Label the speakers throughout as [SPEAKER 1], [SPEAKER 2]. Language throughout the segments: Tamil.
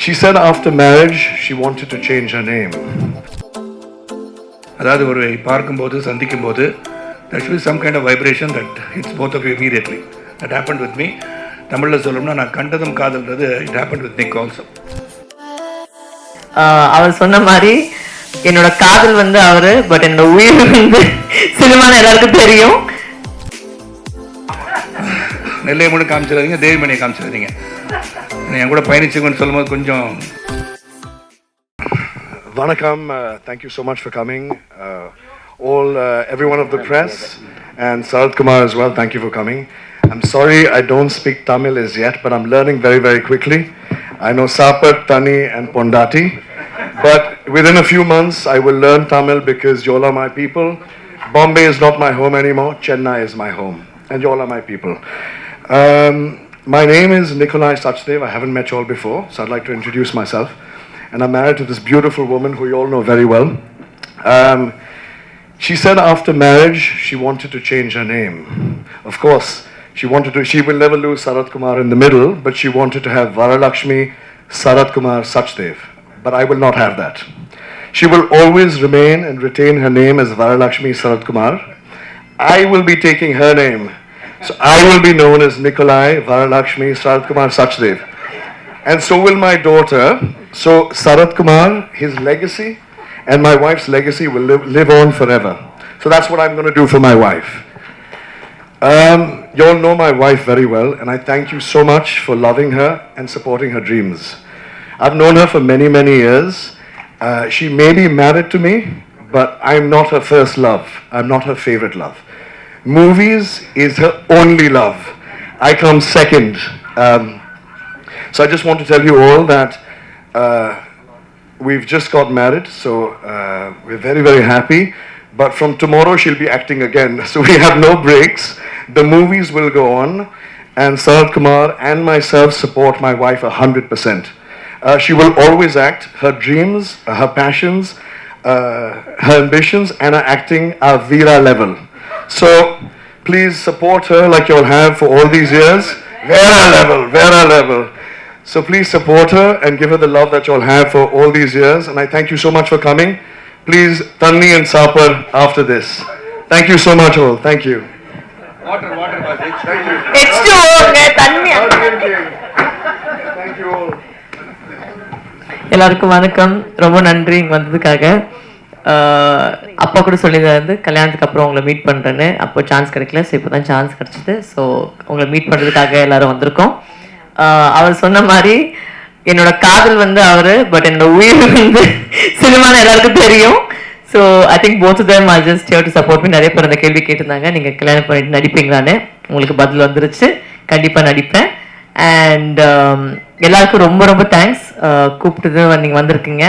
[SPEAKER 1] She said after marriage she wanted to change her name.
[SPEAKER 2] அதாவது ஒரு பார்க்கும்போது சந்திக்கும்போது there should be some kind of vibration that hits both of you immediately. That happened with me. தமிழில் சொல்லணும்னா நான் கண்டதும் காதல்ன்றது it happened with Nick also.
[SPEAKER 3] அவர் சொன்ன மாதிரி என்னோட காதல் வந்து அவரு, பட் என்னோட உயிர் வந்து சினிமான்னு எல்லாருக்கும் தெரியும்.
[SPEAKER 2] நெல்லை மட்டும் காமிச்சிடாதீங்க, தேவிமணியை காமிச்சிடாதீங்க. என் கூட பயணிச்சுங்கன்னு சொல்லும்போது கொஞ்சம்.
[SPEAKER 1] Vanakkam, thank you so much for coming. Everyone of the press and Sarath Kumar as well, thank you for coming. I'm sorry I don't speak Tamil as yet, but I'm learning very, very quickly. I know Sapat, Tani and Pondati, but within a few months I will learn Tamil because you all are my people. Bombay is not my home anymore, Chennai is my home, and you all are my people. My name is Nikolai Sachdev. I haven't met you all before, so I'd like to introduce myself. And I'm married to this beautiful woman who you all know very well. She said after marriage she wanted to change her name. Of course, she will never lose Sarath Kumar in the middle, but she wanted to have Varalakshmi Sarath Kumar Sachdev. But I will not have that. She will always remain and retain her name as Varalakshmi Sarath Kumar. I will be taking her name. So I will be known as Nikolai Varalakshmi Sarath Kumar Sachdev. And so will my daughter. So Sarath Kumar, his legacy and my wife's legacy will live on forever. So that's what I'm going to do for my wife. You all know my wife very well, and I thank you so much for loving her and supporting her dreams. I've known her for many, many years. She may be married to me, but I'm not her first love. I'm not her favorite love. Movies is her only love. I come second. So I just want to tell you all that we've just got married, so we're very, very happy. But from tomorrow she'll be acting again, so we have no breaks. The movies will go on, and Sarath Kumar and myself support my wife 100%. She will always act. Her dreams, her passions, her ambitions, and her acting are Veera level. So please support her like you all have for all these years. Veera level, Veera level. So please support her and give her the love that you all have for all these years. And I thank you so much for coming. Please, Tanni and Sapar after this. Thank you so much all. Thank you.
[SPEAKER 2] Water, thank you.
[SPEAKER 3] H2O, தண்ணி.
[SPEAKER 1] Thank you all.
[SPEAKER 3] எல்லாருக்கும் வணக்கம். ரொம்ப நன்றி இங்கே வந்ததுக்காக. அப்பா கூட சொல்லியிருந்தாரு கல்யாணத்துக்கு அப்புறம் உங்களை மீட் பண்ணுறேன்னு. அப்போ சான்ஸ் கிடைக்கல, ஸோ இப்போ தான் சான்ஸ் கிடச்சிது. ஸோ உங்களை மீட் பண்ணுறதுக்காக எல்லாரும் வந்திருக்கோம். அவர் சொன்ன மாதிரி என்னோட காதல் வந்து அவரு, பட் என்னோட உயிர் வந்து சினிமான்னு எல்லாருக்கும் தெரியும். So I think both of them are just here to support me. நிறைய பேர் அந்த கேள்வி கேட்டிருந்தாங்க, நீங்கள் கல்யாணம் பண்ணிட்டு நடிப்பீங்களான்னு. உங்களுக்கு பதில் வந்துருச்சு, கண்டிப்பாக நடிப்பேன். அண்ட் எல்லாருக்கும் ரொம்ப ரொம்ப தேங்க்ஸ், கூப்பிட்டு நீங்கள் வந்திருக்கீங்க.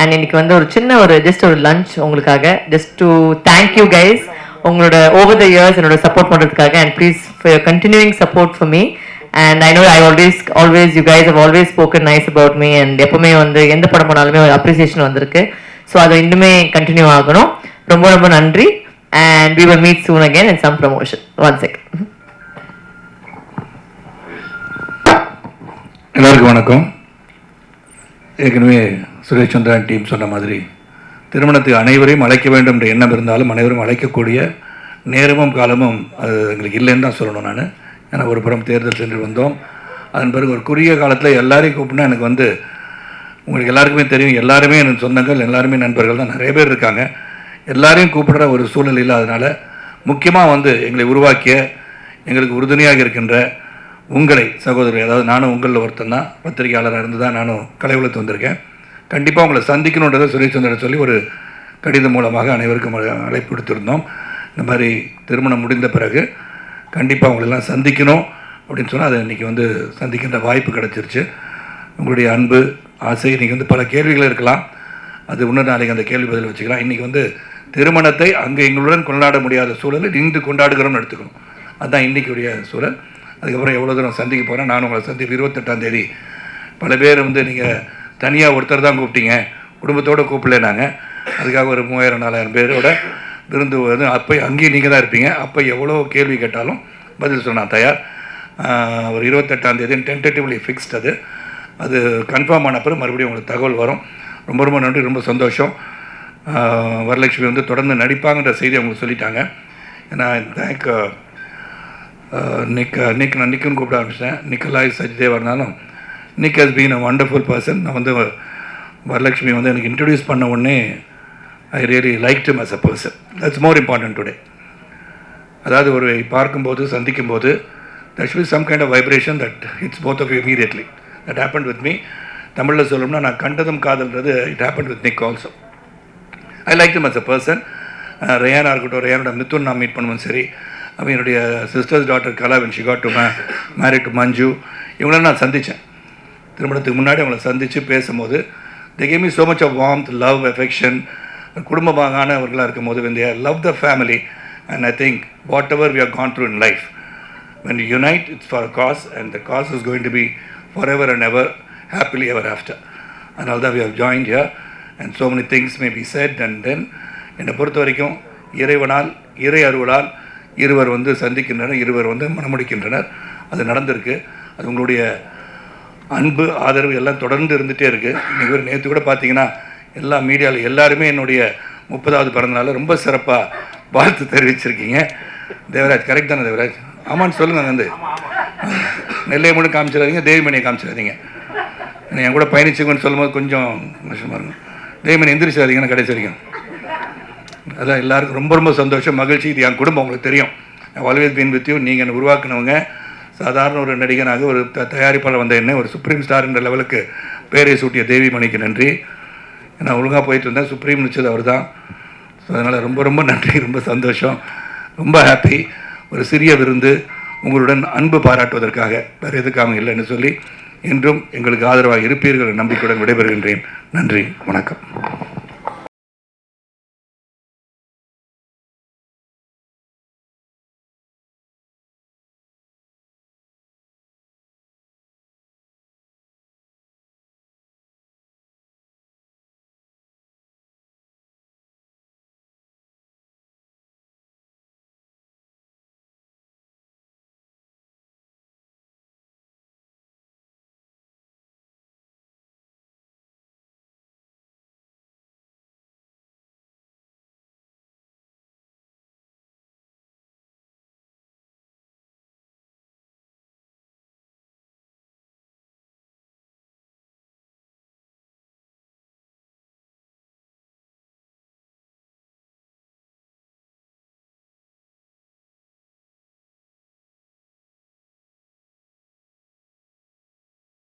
[SPEAKER 3] அண்ட் இன்னைக்கு வந்து ஒரு சின்ன ஜஸ்ட் ஒரு லஞ்ச் உங்களுக்காக, just to thank you guys உங்களோட ஓவர் த இயர்ஸ் என்னோட சப்போர்ட் பண்ணுறதுக்காக. And please for your continuing support for me. And I know I always you guys have always spoken nice about me, and எப்பவுமே வந்து எந்த படம் பண்ணாலுமே ஒரு அப்ரிசியேஷன் வந்திருக்கு. ஸோ அது இன்னுமே கண்டினியூ ஆகணும். ரொம்ப ரொம்ப நன்றி. And we will meet soon again in some promotion. One second.
[SPEAKER 2] எல்லாருக்கும் வணக்கம். ஏற்கனவே சுரேஷ் சந்திரன் டீம் சொன்ன மாதிரி திருமணத்துக்கு அனைவரையும் அழைக்க வேண்டும் என்ற எண்ணம் இருந்தாலும் அனைவரும் அழைக்கக்கூடிய நேரமும் காலமும் அது எங்களுக்கு இல்லைன்னு தான் சொல்லணும். நான் ஏன்னா ஒரு புறம் தேர்தல் சென்று வந்தோம். அதன் பிறகு ஒரு குறுகிய காலத்தில் எல்லாரையும் கூப்பிட்டா எனக்கு வந்து உங்களுக்கு எல்லாருக்குமே தெரியும், எல்லாருமே எனக்கு சொந்தங்கள், எல்லாருமே நண்பர்கள் தான், நிறைய பேர் இருக்காங்க. எல்லாரையும் கூப்பிடுற ஒரு சூழல் இல்லாதனால முக்கியமாக வந்து எங்களை உருவாக்கிய எங்களுக்கு உறுதுணையாக இருக்கின்ற உங்களை சகோதரர், அதாவது நானும் உங்களில் ஒருத்தன் தான், பத்திரிகையாளராக இருந்து தான் நானும் கலை உலகத்து வந்திருக்கேன். கண்டிப்பாக உங்களை சந்திக்கணுன்றதை சுரேஷ் சந்திரன் சொல்லி ஒரு கடிதம் மூலமாக அனைவருக்கும் அழைப்பு விடுத்திருந்தோம். இந்த மாதிரி திருமணம் முடிந்த பிறகு கண்டிப்பாக உங்களெல்லாம் சந்திக்கணும் அப்படின்னு சொன்னால் அதை இன்றைக்கி வந்து சந்திக்கின்ற வாய்ப்பு கிடச்சிருச்சு. உங்களுடைய அன்பு ஆசை இன்றைக்கி வந்து பல கேள்விகள் இருக்கலாம், அது இன்னும் நாளைக்கு அந்த கேள்வி பதில் வச்சுக்கலாம். இன்றைக்கி வந்து திருமணத்தை அங்கே எங்களுடன் கொண்டாட முடியாத சூழலில் இன்று கொண்டாடுகிறோம்னு எடுத்துக்கணும். அதுதான் இன்றைக்குடைய சூழல். அதுக்கப்புறம் எவ்வளோ தூரம் சந்திக்க போகிறேன், நானும் உங்களை சந்திப்பு 28ஆம் தேதி. பல பேர் வந்து நீங்கள் தனியாக ஒருத்தர் தான் கூப்பிட்டீங்க, குடும்பத்தோடு கூப்பிடல. நாங்கள் அதுக்காக ஒரு 3000-4000 பேரோட விருந்து வந்து அப்போ அங்கேயும் நீங்கள் தான் இருப்பீங்க. அப்போ எவ்வளோ கேள்வி கேட்டாலும் பதில் சொன்னால் தயார். ஒரு 28ஆம் தேதி டென்டேட்டிவ்லி ஃபிக்ஸ்ட். அது அது கன்ஃபார்ம் ஆன பிறகு மறுபடியும் உங்களுக்கு தகவல் வரும். ரொம்ப ரொம்ப நன்றி, ரொம்ப சந்தோஷம். வரலட்சுமி வந்து தொடர்ந்து நடிப்பாங்கன்ற செய்தி அவங்களுக்கு சொல்லிட்டாங்க. ஏன்னா தேங்க் நான் நிக்குன்னு கூப்பிட ஆரம்பிச்சிட்டேன். நிக்கலாய் சஜ்தேவா இருந்தாலும் Nick has been a wonderful person. நான் வந்து வரலட்சுமி வந்து எனக்கு இன்ட்ரடியூஸ் பண்ண உடனே I really like him as a person. That's more important today. அதாவது ஒரு பார்க்கும்போது சந்திக்கும்போது there should be some kind of vibration that hits both of you immediately. That happened with me. தமிழில் சொல்லணும்னா நான் கண்டதும் காதல்ன்றது it happened with Nick also. I liked him as a person. ரேயானா இருக்கட்டும், ரேயானோட மித்துன் நான் மீட் பண்ணுவோம். சரி, அவன் என்னுடைய sisters daughter Kala when she got to married to மஞ்சு, இவங்கள நான் சந்தித்தேன். திருமணத்துக்கு முன்னாடி அவங்கள சந்தித்து பேசும்போது they gave me so much of warmth, love, affection. குடும்பமானவர்களாக இருக்கும்போது when they love the family, and I think whatever we have gone through in life, when you unite, it's for a cause, and the cause is going to be forever and ever, happily ever after. And although we have joined here, and so many things may be said, and then என்னை பொறுத்த வரைக்கும் இறைவனால் இறை அருளால் இருவர் வந்து சந்திக்கின்றனர், இருவர் வந்து மணமுடிக்கின்றனர். அது நடந்திருக்கு. அது உங்களுடைய அன்பு ஆதரவு எல்லாம் தொடர்ந்து இருந்துகிட்டே இருக்குது. இன்றைக்கி ஒரு நேற்று கூட பார்த்தீங்கன்னா எல்லா மீடியாவில் எல்லாருமே என்னுடைய 30வது பிறந்தநாள் ரொம்ப சிறப்பாக வாழ்த்து தெரிவிச்சிருக்கீங்க. தேவராஜ் கரெக்ட் தானே தேவராஜ்? ஆமான்னு சொல்லுங்கள். வந்து நெல்லையை மட்டும் காமிச்சிடாதீங்க, தேவிமணியை காமிச்சிடாதீங்க. என் கூட பயணிச்சுங்கன்னு சொல்லும்போது கொஞ்சம் கஷ்டமாக இருக்கும். தேவிமணி எந்திரிச்சிடாதீங்கன்னு கடைசி வரைக்கும். அதான் எல்லாருக்கும் ரொம்ப ரொம்ப சந்தோஷம், மகிழ்ச்சி. இது என் குடும்பம், உங்களுக்கு தெரியும். Always been with you. நீங்கள் என்னை உருவாக்குனவங்க. சாதாரண ஒரு நடிகனாக ஒரு தயாரிப்பாளர் வந்த என்ன ஒரு சுப்ரீம் ஸ்டார் என்ற லெவலுக்கு பேரை சூட்டிய தேவிமணிக்கு நன்றி. நான் ஒழுங்காக போயிட்டு இருந்தேன், சுப்ரீம் நிச்சது அவர் தான். ஸோ அதனால் ரொம்ப ரொம்ப நன்றி, ரொம்ப சந்தோஷம், ரொம்ப ஹாப்பி. ஒரு சிறிய விருந்து உங்களுடன் அன்பு பாராட்டுவதற்காக, வேறு எதுக்காக இல்லைன்னு சொல்லி, என்றும் எங்களுக்கு ஆதரவாக இருப்பீர்கள் நம்பிக்கையுடன் விடைபெறுகின்றேன். நன்றி, வணக்கம்.